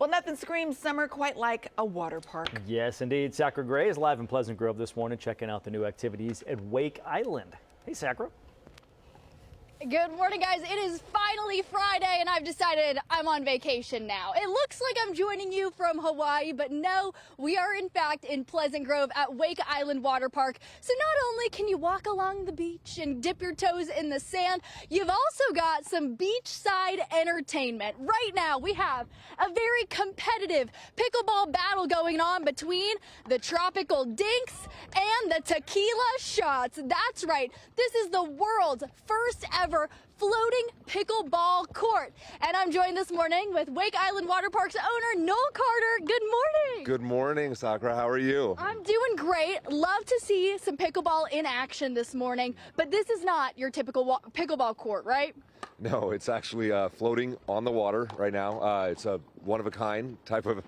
Well, nothing screams summer quite like a water park. Yes, indeed. Sakura Gray is live in Pleasant Grove this morning, checking out the new activities at Wake Island. Hey, Sakura. Good morning, guys. It is finally Friday, and I've decided I'm on vacation now. It looks like I'm joining you from Hawaii, but no, we are in fact in Pleasant Grove at Wake Island Waterpark. So not only can you walk along the beach and dip your toes in the sand, you've also got some beachside entertainment. Right now, we have a very competitive pickleball battle going on between the tropical dinks and the tequila shots. That's right. This is the world's first ever floating pickleball court. And I'm joined this morning with Wake Island Waterpark's owner, Noel Carter. Good morning. Good morning, Sakura. How are you? I'm doing great. Love to see some pickleball in action this morning, but this is not your typical pickleball court, right? No, it's actually floating on the water right now. It's a one-of-a-kind type of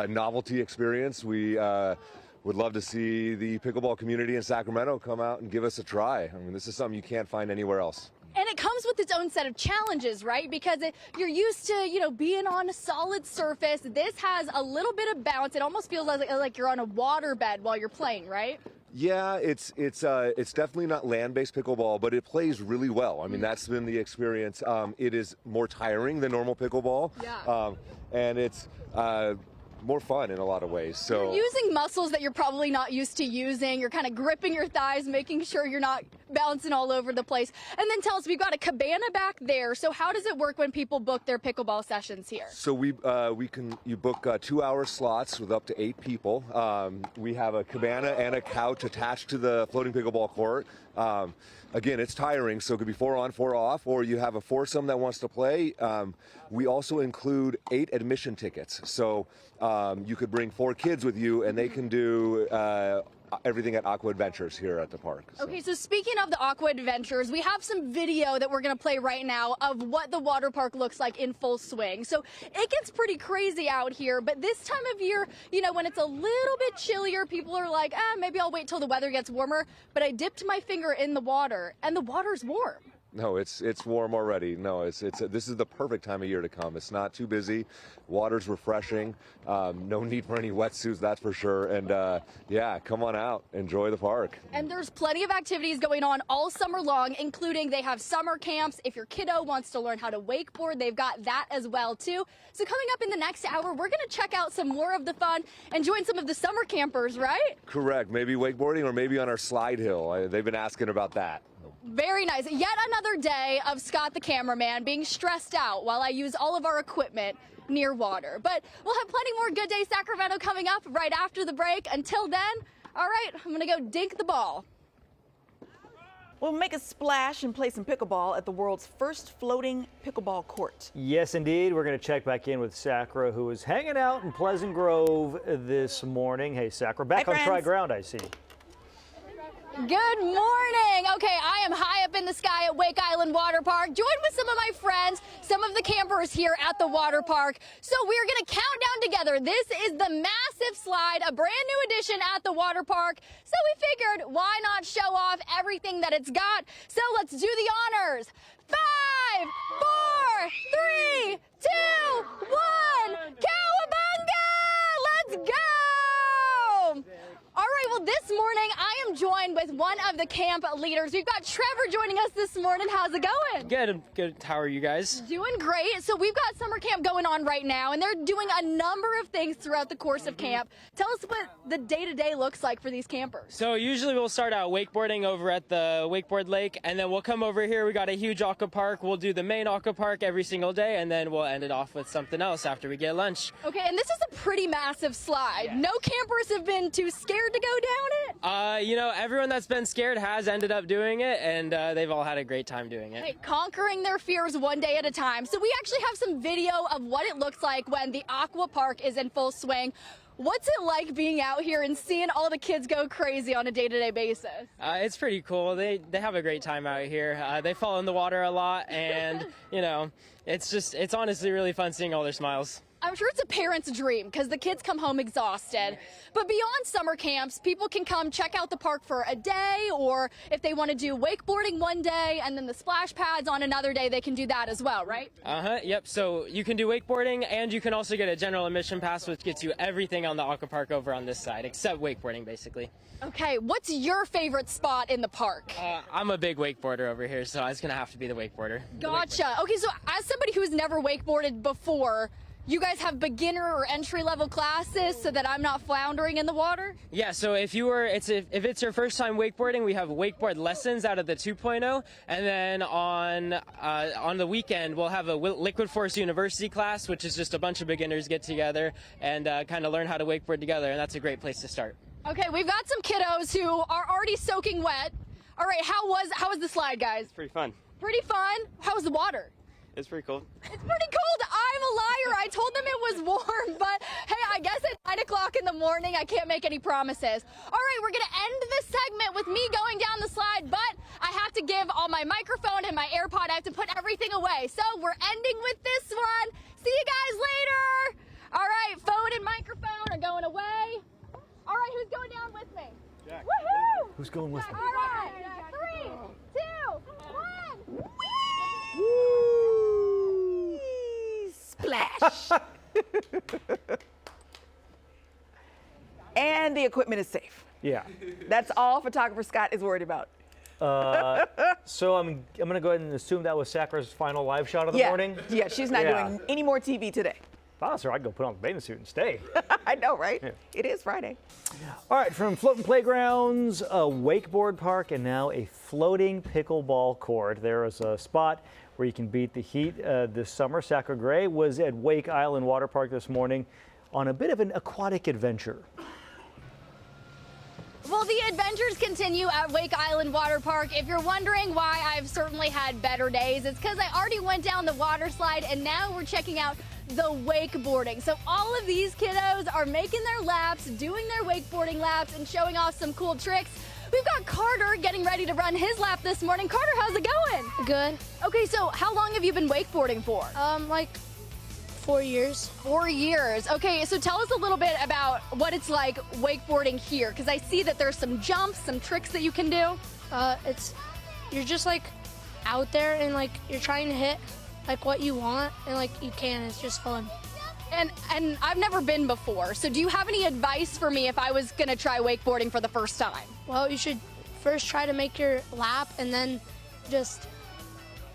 novelty experience. We would love to see the pickleball community in Sacramento come out and give us a try. I mean, this is something you can't find anywhere else. And it comes with its own set of challenges, right? Because you're used to, being on a solid surface. This has a little bit of bounce. It almost feels like you're on a water bed while you're playing, right? Yeah, it's definitely not land-based pickleball, but it plays really well. I mean, that's been the experience. It is more tiring than normal pickleball. Yeah. And it's more fun in a lot of ways. So you're using muscles that you're probably not used to using. You're kind of gripping your thighs, making sure you're not bouncing all over the place. And then tell us, we've got a cabana back there. So how does it work when people book their pickleball sessions here? So you book 2-hour slots with up to 8 people. We have a cabana and a couch attached to the floating pickleball court. Again, it's tiring, so it could be 4 on, 4 off, or you have a foursome that wants to play. We also include 8 admission tickets. So you could bring 4 kids with you, and they can do everything at Aqua Adventures here at the park. Okay, so speaking of the Aqua Adventures, we have some video that we're going to play right now of what the water park looks like in full swing. So it gets pretty crazy out here, but this time of year, when it's a little bit chillier, people are like, maybe I'll wait till the weather gets warmer. But I dipped my finger in the water, and the water's warm. No, it's warm already. No, this is the perfect time of year to come. It's not too busy. Water's refreshing. No need for any wetsuits, that's for sure. And yeah, come on out, enjoy the park. And there's plenty of activities going on all summer long, including they have summer camps. If your kiddo wants to learn how to wakeboard, they've got that as well too. So coming up in the next hour, we're going to check out some more of the fun and join some of the summer campers, right? Correct. Maybe wakeboarding or maybe on our slide hill. They've been asking about that. Very nice. Yet another day of Scott the cameraman being stressed out while I use all of our equipment near water. But we'll have plenty more Good Day Sacramento coming up right after the break. Until then, all right, I'm going to go dink the ball. We'll make a splash and play some pickleball at the world's first floating pickleball court. Yes, indeed. We're going to check back in with Sakura, who is hanging out in Pleasant Grove this morning. Hey, Sakura, back on dry ground, I see. Good morning. Okay, I am high up in the sky at Wake Island Waterpark, joined with some of my friends, some of the campers here at the water park. So we're going to count down together. This is the massive slide, a brand new addition at the water park. So we figured, why not show off everything that it's got? So let's do the honors. 5, 4, 3, 2, 1. Cowabunga! Let's go! All right, well, this morning I am joined with one of the camp leaders. We've got Trevor joining us this morning. How's it going? Good. How are you guys? Doing great. So we've got summer camp going on right now, and they're doing a number of things throughout the course of camp. Tell us what the day-to-day looks like for these campers. So usually we'll start out wakeboarding over at the wakeboard lake, and then we'll come over here. We got a huge aqua park. We'll do the main aqua park every single day, and then we'll end it off with something else after we get lunch. Okay, and this is a pretty massive slide. Yeah. No campers have been too scared to go down it? Everyone that's been scared has ended up doing it, and they've all had a great time doing it. Hey, conquering their fears one day at a time. So we actually have some video of what it looks like when the aqua park is in full swing. What's it like being out here and seeing all the kids go crazy on a day-to-day basis? It's pretty cool. They have a great time out here. They fall in the water a lot, and it's honestly really fun seeing all their smiles. I'm sure it's a parent's dream because the kids come home exhausted. But beyond summer camps, people can come check out the park for a day, or if they want to do wakeboarding one day and then the splash pads on another day, they can do that as well, right? Yep. So you can do wakeboarding, and you can also get a general admission pass, which gets you everything on the aqua park over on this side, except wakeboarding, basically. Okay, what's your favorite spot in the park? I'm a big wakeboarder over here, so it's gonna have to be the wakeboarder. Gotcha. Okay, so as somebody who's never wakeboarded before, you guys have beginner or entry level classes so that I'm not floundering in the water? Yeah, so if it's your first time wakeboarding, we have wakeboard lessons out of the 2.0, and then on the weekend we'll have a Liquid Force University class, which is just a bunch of beginners get together and kind of learn how to wakeboard together, and that's a great place to start. Okay, we've got some kiddos who are already soaking wet. All right, how was the slide, guys? Pretty fun. Pretty fun. How was the water? It's pretty cold. It's pretty cold. I'm a liar. I told them it was warm, but hey, I guess at 9 o'clock in the morning, I can't make any promises. All right, we're going to end this segment with me going down the slide, but I have to give all my microphone and my AirPod. I have to put everything away. So we're ending with this one. See you guys later. All right, phone and microphone are going away. All right, who's going down with me? Jack. Woohoo! Who's going with me? All right, 3, 2, 1. Splash. And the equipment is safe. Yeah. That's all photographer Scott is worried about. So I'm going to go ahead and assume that was Sakura's final live shot of the Yeah. morning. Yeah, she's not Yeah. doing any more TV today. If I was her, I'd go put on the bathing suit and stay. I know, right? Yeah. It is Friday. All right, from floating playgrounds, a wakeboard park, and now a floating pickleball court. There is a spot where you can beat the heat this summer. Sakura Gray was at Wake Island Waterpark this morning on a bit of an aquatic adventure. Well, the adventures continue at Wake Island Waterpark. If you're wondering why I've certainly had better days, it's because I already went down the water slide and now we're checking out the wakeboarding. So all of these kiddos are making their laps, doing their wakeboarding laps, and showing off some cool tricks. We've got Carter getting ready to run his lap this morning. Carter, how's it going? Good. Okay, so how long have you been wakeboarding for? Like 4 years. 4 years. Okay, so tell us a little bit about what it's like wakeboarding here, because I see that there's some jumps, some tricks that you can do. You're just like out there and like you're trying to hit like what you want and like you can. It's just fun. And I've never been before, so do you have any advice for me if I was gonna try wakeboarding for the first time? Well, you should first try to make your lap and then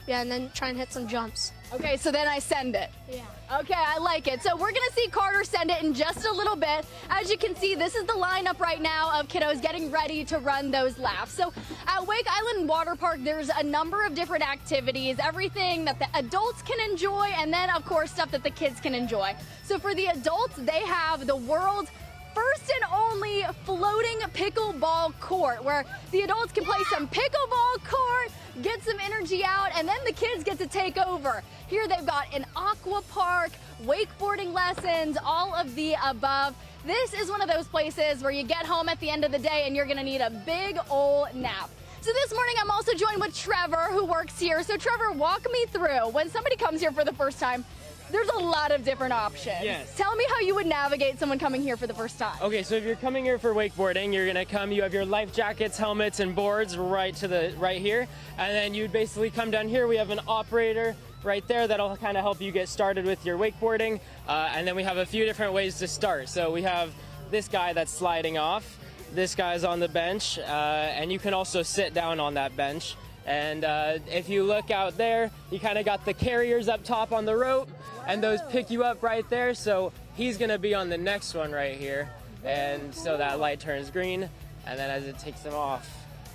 and then try and hit some jumps. Okay, so then I send it. Yeah. Okay, I like it. So we're gonna see Carter send it in just a little bit. As you can see, this is the lineup right now of kiddos getting ready to run those laps. So at Wake Island Waterpark, there's a number of different activities, everything that the adults can enjoy, and then of course stuff that the kids can enjoy. So for the adults, they have the world's first and only floating pickleball court, where the adults can play some pickleball court, get some energy out, and then the kids get to take over. Here they've got an aqua park, wakeboarding lessons, all of the above. This is one of those places where you get home at the end of the day and you're gonna need a big old nap. So this morning I'm also joined with Trevor, who works here. So Trevor, walk me through, when somebody comes here for the first time, there's a lot of different options. Yes. Tell me how you would navigate someone coming here for the first time. Okay, so if you're coming here for wakeboarding, you're gonna come, you have your life jackets, helmets, and boards right here. And then you'd basically come down here. We have an operator right there that'll kind of help you get started with your wakeboarding. And then we have a few different ways to start. So we have this guy that's sliding off. This guy's on the bench, and you can also sit down on that bench. And if you look out there, you kind of got the carriers up top on the rope, and those pick you up right there. So he's gonna be on the next one right here. And so that light turns green, and then as it takes them off.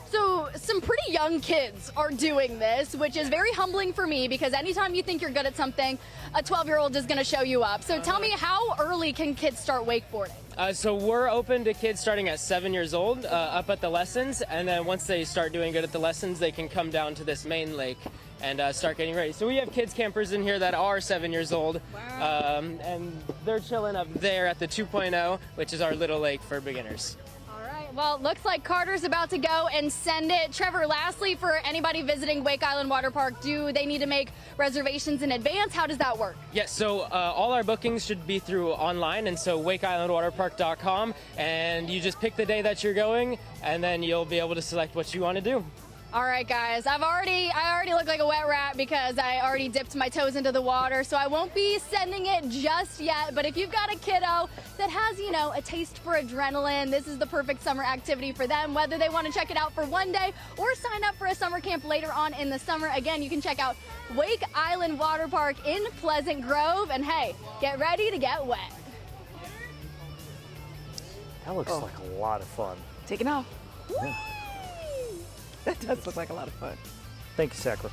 So some pretty young kids are doing this, which is very humbling for me, because anytime you think you're good at something, a 12-year-old is gonna show you up. So tell me, how early can kids start wakeboarding? So we're open to kids starting at 7 years old, up at the lessons, and then once they start doing good at the lessons, they can come down to this main lake and start getting ready. So we have kids campers in here that are 7 years old, and they're chilling up there at the 2.0, which is our little lake for beginners. All right, Well, looks like Carter's about to go and send it. Trevor, lastly, for anybody visiting Wake Island Waterpark, do they need to make reservations in advance? How does that work? Yes, so all our bookings should be through online, and so wakeislandwaterpark.com, and you just pick the day that you're going, and then you'll be able to select what you want to do. All right, guys, I already look like a wet rat because I already dipped my toes into the water, so I won't be sending it just yet. But if you've got a kiddo that has, you know, a taste for adrenaline, this is the perfect summer activity for them, whether they want to check it out for one day or sign up for a summer camp later on in the summer. Again, you can check out Wake Island Waterpark in Pleasant Grove, and hey, get ready to get wet. That looks like a lot of fun. Taking off. That does look like a lot of fun. Thank you, Sakura.